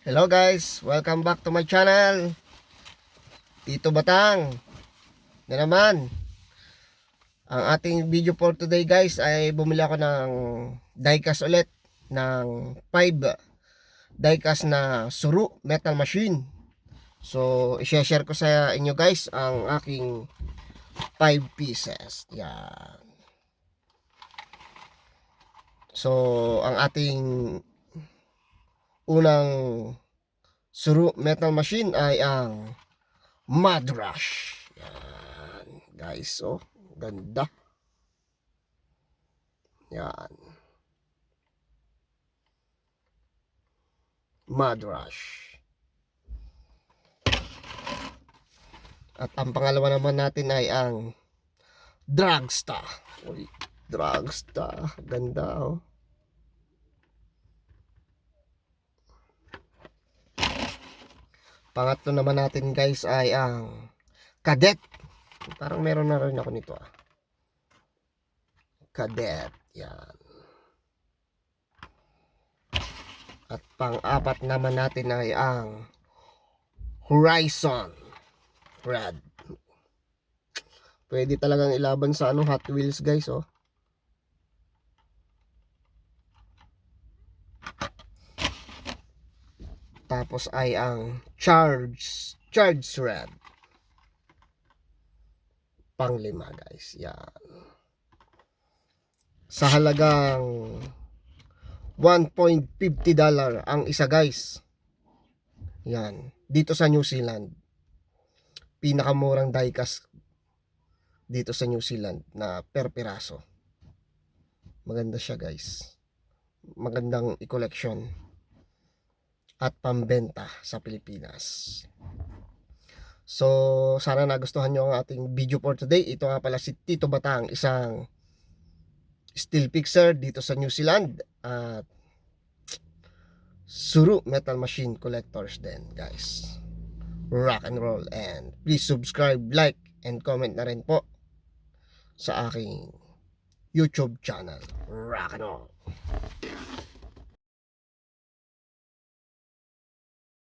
Hello guys, welcome back to my channel. Tito Batang na naman. Ang ating video for today guys ay bumili ako ng diecast ulit ng 5 diecast na Suru metal machine. So i-share ko sa inyo guys ang aking 5 pieces. Yan. So ang ating unang Suru metal machine ay ang Mad Rush. Yan, guys, oh, ganda. Yan. Mad Rush. At ang pangalawa naman natin ay ang Dragsta. Uy, Dragsta. Ganda, oh. Pangatlo naman natin guys ay ang Cadet. Parang meron na rin ako nito Cadet. Yan. At pang-apat naman natin ay ang Horizon Red. Pwede talagang ilaban sa Hot Wheels guys, oh. Tapos ay ang Charge Red. Pang-5 guys. Yan. Sa halagang $1.50 ang isa guys. Yan. Dito sa New Zealand. Pinakamurang diecast dito sa New Zealand na per piraso. Maganda siya guys. Magandang i-collection at pambenta sa Pilipinas. So sana nagustuhan nyo ang ating video for today. Ito nga pala si Tito Batang, isang steel fixer dito sa New Zealand at Suru metal machine collectors din guys. Rock and roll, and please subscribe, like, and comment na rin po sa aking YouTube channel. Rock and roll.